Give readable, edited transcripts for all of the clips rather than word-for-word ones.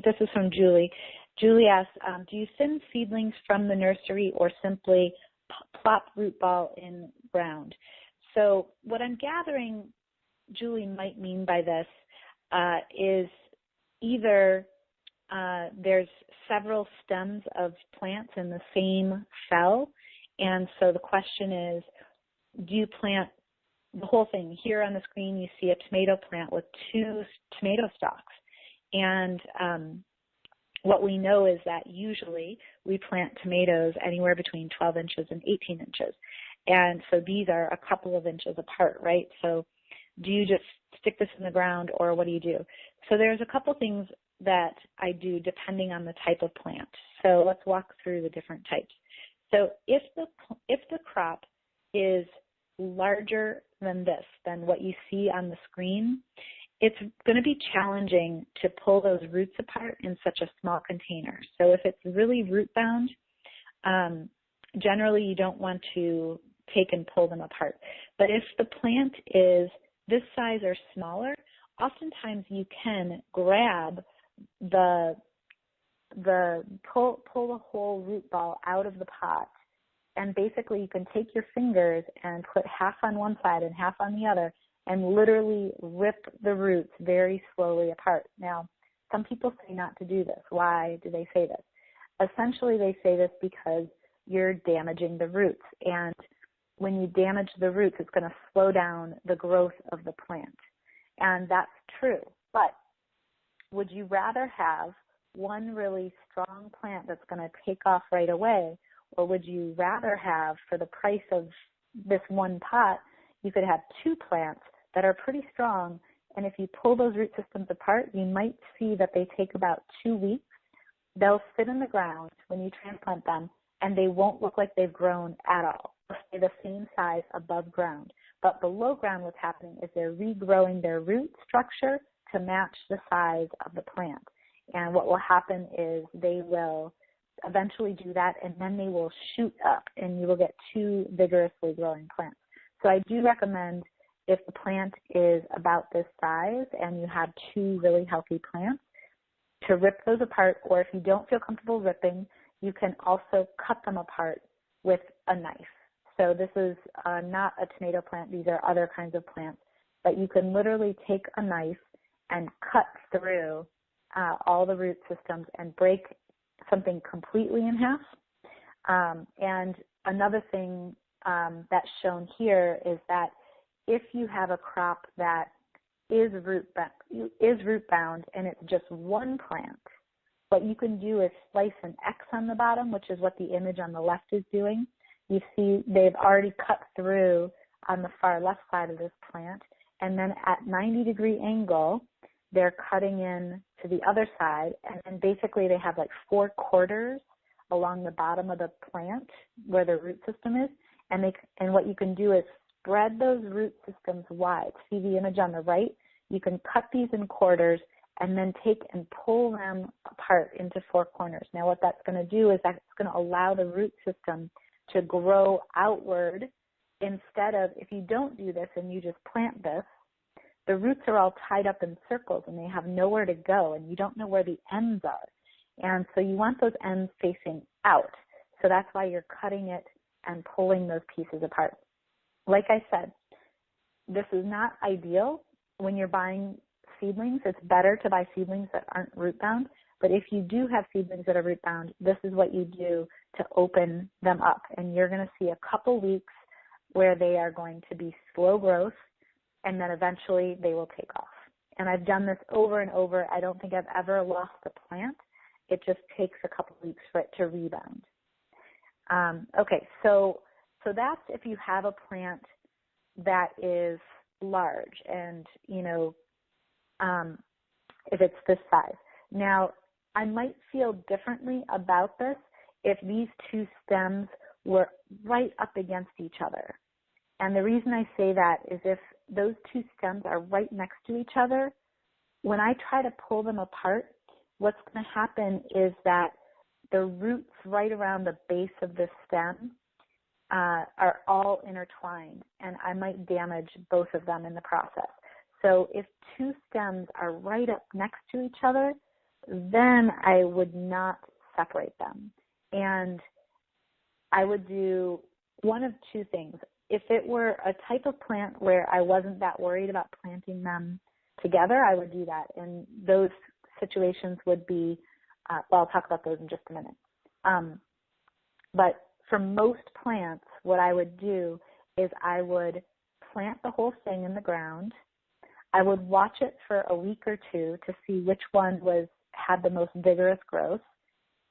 this is from Julie. Julie asks, do you send seedlings from the nursery or simply plop root ball in ground? So what I'm gathering Julie might mean by this is either there's several stems of plants in the same cell, and so the question is, do you plant the whole thing? Here on the screen you see a tomato plant with 2 tomato stalks, and what we know is that usually we plant tomatoes anywhere between 12 inches and 18 inches, and so these are a couple of inches apart, right? So do you just stick this in the ground, or what do you do? So there's a couple things that I do depending on the type of plant. So let's walk through the different types. So if the crop is larger than this, than what you see on the screen, it's going to be challenging to pull those roots apart in such a small container. So if it's really root bound, generally you don't want to take and pull them apart. But if the plant is this size or smaller, oftentimes you can grab pull the whole root ball out of the pot, and basically you can take your fingers and put half on one side and half on the other and literally rip the roots very slowly apart. Now, some people say not to do this. Why do they say this? Essentially, they say this because you're damaging the roots, and when you damage the roots, it's going to slow down the growth of the plant. And that's true. But would you rather have one really strong plant that's going to take off right away, or would you rather have, for the price of this one pot, you could have 2 plants that are pretty strong, and if you pull those root systems apart, you might see that they take about 2 weeks. They'll sit in the ground when you transplant them, and they won't look like they've grown at all. They'll stay the same size above ground. But below ground, what's happening is they're regrowing their root structure to match the size of the plant. And what will happen is they will eventually do that, and then they will shoot up, and you will get 2 vigorously growing plants. So I do recommend, if the plant is about this size and you have 2 really healthy plants, to rip those apart, or if you don't feel comfortable ripping, you can also cut them apart with a knife. So this is not a tomato plant. These are other kinds of plants. But you can literally take a knife and cut through all the root systems and break something completely in half. And another thing that's shown here is that if you have a crop that is root bound and it's just one plant, what you can do is slice an X on the bottom, which is what the image on the left is doing. You see they've already cut through on the far left side of this plant, and then at 90-degree angle, they're cutting in to the other side, and then basically they have like 4 quarters along the bottom of the plant where the root system is, and what you can do is spread those root systems wide. See the image on the right? You can cut these in quarters and then take and pull them apart into 4 corners. Now what that's going to do is that's going to allow the root system to grow outward, instead of, if you don't do this and you just plant this, the roots are all tied up in circles and they have nowhere to go, and you don't know where the ends are. And so you want those ends facing out. So that's why you're cutting it and pulling those pieces apart. Like I said, this is not ideal when you're buying seedlings. It's better to buy seedlings that aren't root bound. But if you do have seedlings that are root bound, this is what you do to open them up. And you're going to see a couple weeks where they are going to be slow growth, and then eventually they will take off. And I've done this over and over. I don't think I've ever lost a plant. It just takes a couple weeks for it to rebound. Okay, so that's if you have a plant that is large and, if it's this size. Now, I might feel differently about this if these 2 stems were right up against each other. And the reason I say that is if those 2 stems are right next to each other, when I try to pull them apart, what's going to happen is that the roots right around the base of the stem are all intertwined, and I might damage both of them in the process. So if 2 stems are right up next to each other, then I would not separate them. And I would do one of two things. If it were a type of plant where I wasn't that worried about planting them together, I would do that. And those situations would be, well, I'll talk about those in just a minute. But for most plants, what I would do is I would plant the whole thing in the ground. I would watch it for a week or two to see which one had the most vigorous growth.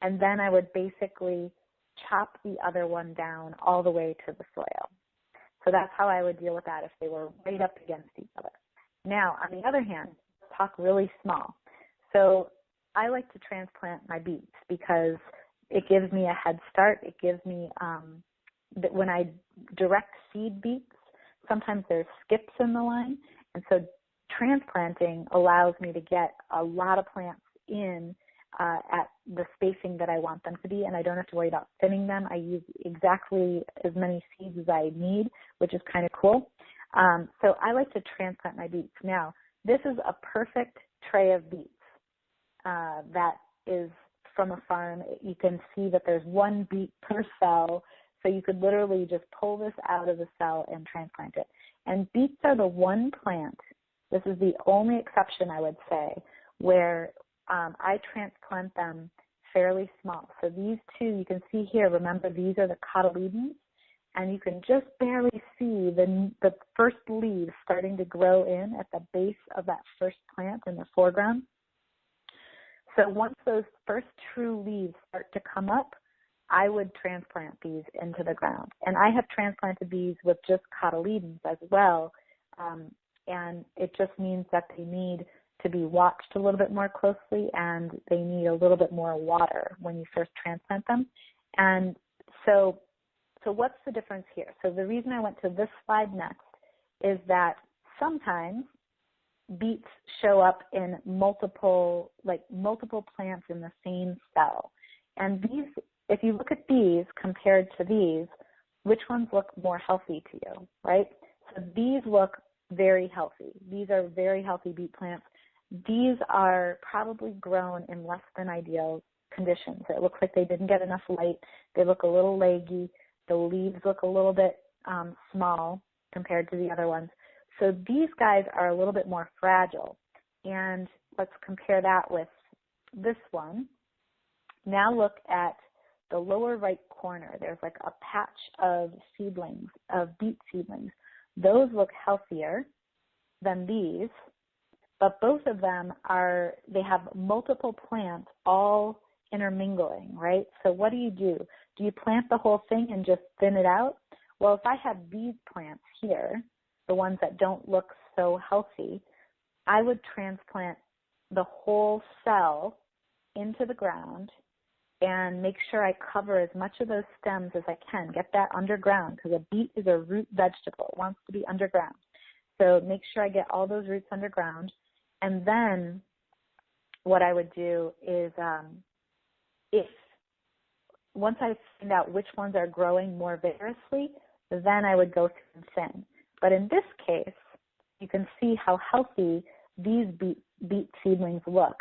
And then I would basically chop the other one down all the way to the soil. So that's how I would deal with that if they were right up against each other. Now, on the other hand, talk really small. So I like to transplant my beets because it gives me a head start. It gives me, when I direct seed beets, sometimes there's skips in the line. And so transplanting allows me to get a lot of plants in at the spacing that I want them to be, and I don't have to worry about thinning them. I use exactly as many seeds as I need, which is kind of cool. So I like to transplant my beets. Now, this is a perfect tray of beets that is from a farm. You can see that there's one beet per cell, so you could literally just pull this out of the cell and transplant it. And beets are the one plant, this is the only exception I would say, where I transplant them fairly small. So these two, you can see here, remember these are the cotyledons, and you can just barely see the first leaves starting to grow in at the base of that first plant in the foreground. So once those first true leaves start to come up, I would transplant these into the ground. And I have transplanted these with just cotyledons as well, and it just means that they need to be watched a little bit more closely, and they need a little bit more water when you first transplant them. And so what's the difference here? So the reason I went to this slide next is that sometimes beets show up in multiple plants in the same cell. And these, if you look at these compared to these, which ones look more healthy to you, right? So these look very healthy. These are very healthy beet plants. These are probably grown in less than ideal conditions. It looks like they didn't get enough light. They look a little leggy. The leaves look a little bit small compared to the other ones. So these guys are a little bit more fragile. And let's compare that with this one. Now look at the lower right corner. There's like a patch of seedlings, of beet seedlings. Those look healthier than these, but both of them they have multiple plants all intermingling, right? So what do? Do you plant the whole thing and just thin it out? Well, if I have these plants here, the ones that don't look so healthy, I would transplant the whole cell into the ground and make sure I cover as much of those stems as I can. Get that underground, because a beet is a root vegetable. It wants to be underground. So make sure I get all those roots underground. And then what I would do is once I find out which ones are growing more vigorously, then I would go through and thin. But in this case, you can see how healthy these beet seedlings look.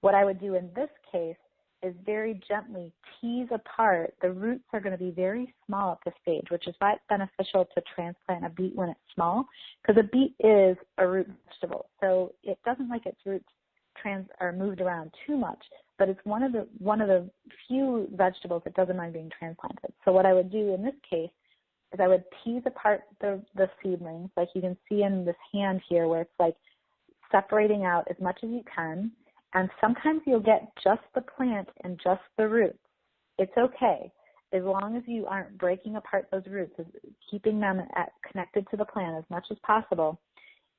What I would do in this case is very gently tease apart. The roots are going to be very small at this stage, which is why it's beneficial to transplant a beet when it's small, because a beet is a root vegetable. So it doesn't like its roots are moved around too much, but it's one of the few vegetables that doesn't mind being transplanted. So what I would do in this case is I would tease apart the seedlings, like you can see in this hand here where it's like separating out as much as you can. And sometimes you'll get just the plant and just the roots. It's okay, as long as you aren't breaking apart those roots, keeping them connected to the plant as much as possible,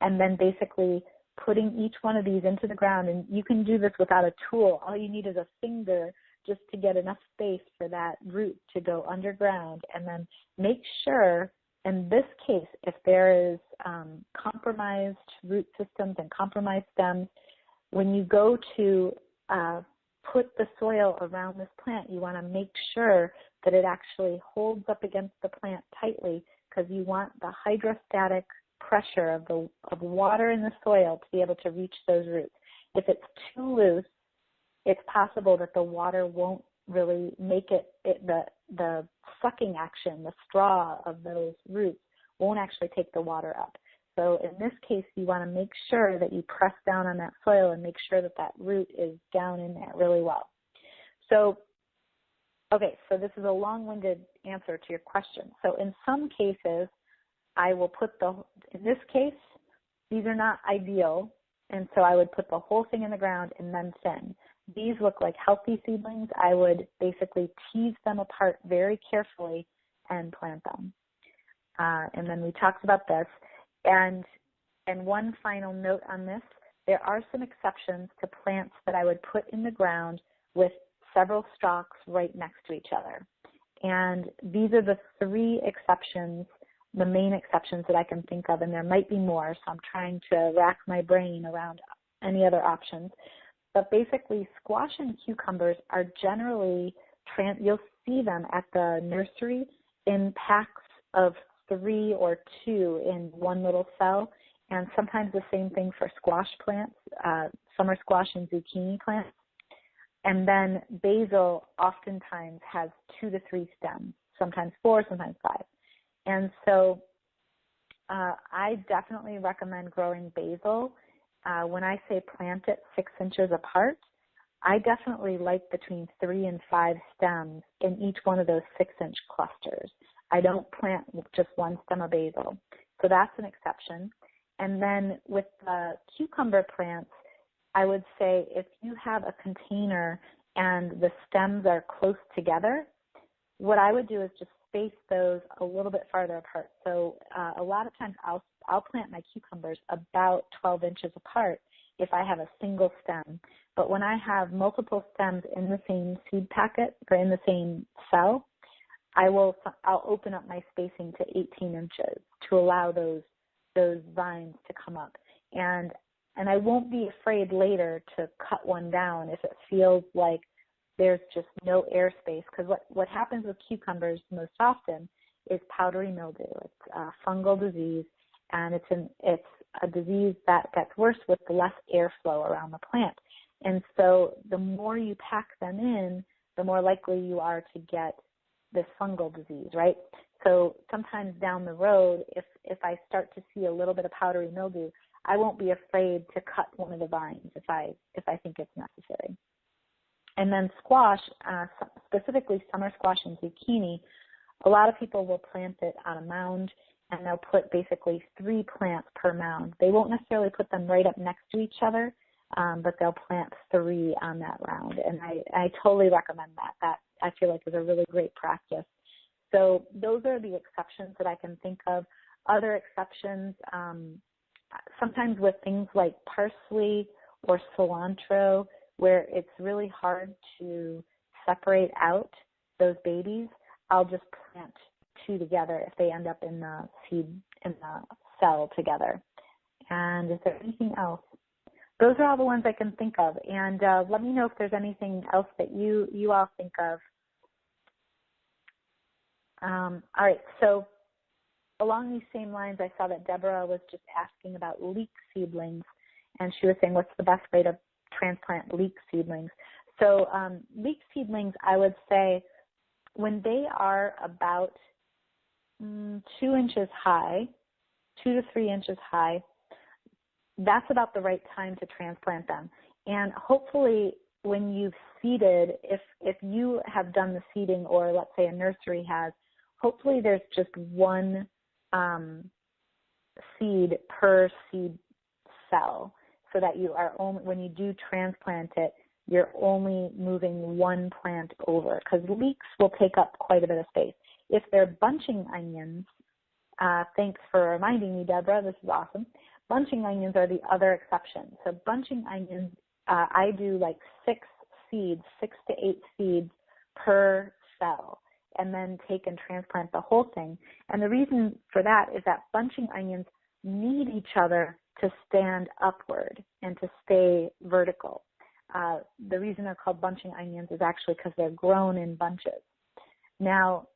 and then basically putting each one of these into the ground. And you can do this without a tool. All you need is a finger just to get enough space for that root to go underground. And then make sure, in this case, if there is compromised root systems and compromised stems, when you go to put the soil around this plant, you want to make sure that it actually holds up against the plant tightly, because you want the hydrostatic pressure of water in the soil to be able to reach those roots. If it's too loose, it's possible that the water won't really make the sucking action, the straw of those roots won't actually take the water up. So in this case, you want to make sure that you press down on that soil and make sure that that root is down in there really well. So, okay, so this is a long-winded answer to your question. So in some cases, I will put in this case, these are not ideal, and so I would put the whole thing in the ground and then thin. These look like healthy seedlings. I would basically tease them apart very carefully and plant them. And then we talked about this. And one final note on this, there are some exceptions to plants that I would put in the ground with several stalks right next to each other. And these are the three exceptions, the main exceptions that I can think of, and there might be more, so I'm trying to rack my brain around any other options. But basically, squash and cucumbers are generally, you'll see them at the nursery in packs of 3 or 2 in one little cell, and sometimes the same thing for squash plants, summer squash and zucchini plants. And then basil oftentimes has 2 to 3 stems, sometimes 4, sometimes 5. And so I definitely recommend growing basil. When I say plant it 6 inches apart, I definitely like between 3 and 5 stems in each one of those 6-inch clusters. I don't plant just one stem of basil. So that's an exception. And then with the cucumber plants, I would say if you have a container and the stems are close together, what I would do is just space those a little bit farther apart. So a lot of times I'll plant my cucumbers about 12 inches apart if I have a single stem. But when I have multiple stems in the same seed packet or in the same cell, I'll open up my spacing to 18 inches to allow those vines to come up. And I won't be afraid later to cut one down if it feels like there's just no airspace, because what happens with cucumbers most often is powdery mildew. It's a fungal disease, and it's a disease that gets worse with less airflow around the plant. And so the more you pack them in, the more likely you are to get this fungal disease, right? So sometimes down the road, if I start to see a little bit of powdery mildew, I won't be afraid to cut one of the vines if I think it's necessary. And then squash, specifically summer squash and zucchini, a lot of people will plant it on a mound, and they'll put basically 3 plants per mound. They won't necessarily put them right up next to each other, but they'll plant 3 on that round. And I totally recommend that. That I feel like is a really great practice. So those are the exceptions that I can think of. Other exceptions, sometimes with things like parsley or cilantro, where it's really hard to separate out those babies, I'll just plant 2 together if they end up in the cell together. And is there anything else? Those are all the ones I can think of. And let me know if there's anything else that you all think of. All right, so along these same lines, I saw that Deborah was just asking about leek seedlings, and she was saying, what's the best way to transplant leek seedlings? So leek seedlings, I would say, when they are about 2 inches high, 2 to 3 inches high, that's about the right time to transplant them. And hopefully when you've seeded, if you have done the seeding, or let's say a nursery has, hopefully there's just one seed per seed cell, so that you are only, when you do transplant it, you're only moving one plant over, because leeks will take up quite a bit of space. If they're bunching onions, thanks for reminding me, Deborah, this is awesome. Bunching onions are the other exception. So bunching onions, I do like 6 to 8 seeds per cell, and then take and transplant the whole thing. And the reason for that is that bunching onions need each other to stand upward and to stay vertical. The reason they're called bunching onions is actually because they're grown in bunches. Now,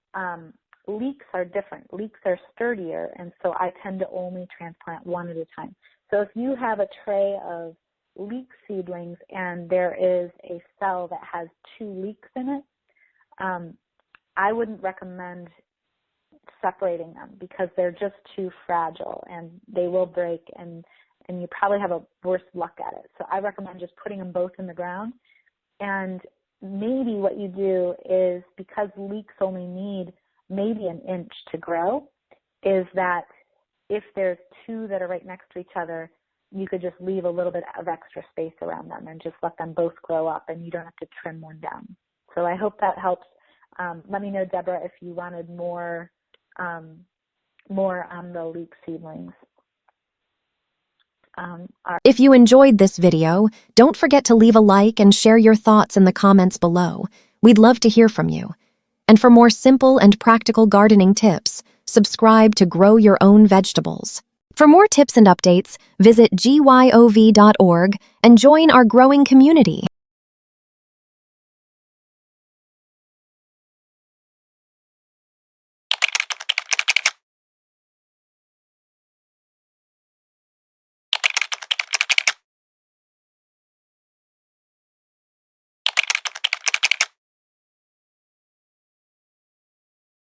leeks are different. Leeks are sturdier, and so I tend to only transplant one at a time. So if you have a tray of leek seedlings and there is a cell that has 2 leeks in it, I wouldn't recommend separating them because they're just too fragile and they will break and you probably have a worse luck at it. So I recommend just putting them both in the ground. And maybe what you do is, because leeks only need maybe an inch to grow, is that if there's 2 that are right next to each other, you could just leave a little bit of extra space around them and just let them both grow up, and you don't have to trim one down. So I hope that helps. Let me know, Deborah, if you wanted more on the leek seedlings. If you enjoyed this video, don't forget to leave a like and share your thoughts in the comments below. We'd love to hear from you. And for more simple and practical gardening tips, subscribe to Grow Your Own Vegetables. For more tips and updates, visit gyov.org and join our growing community.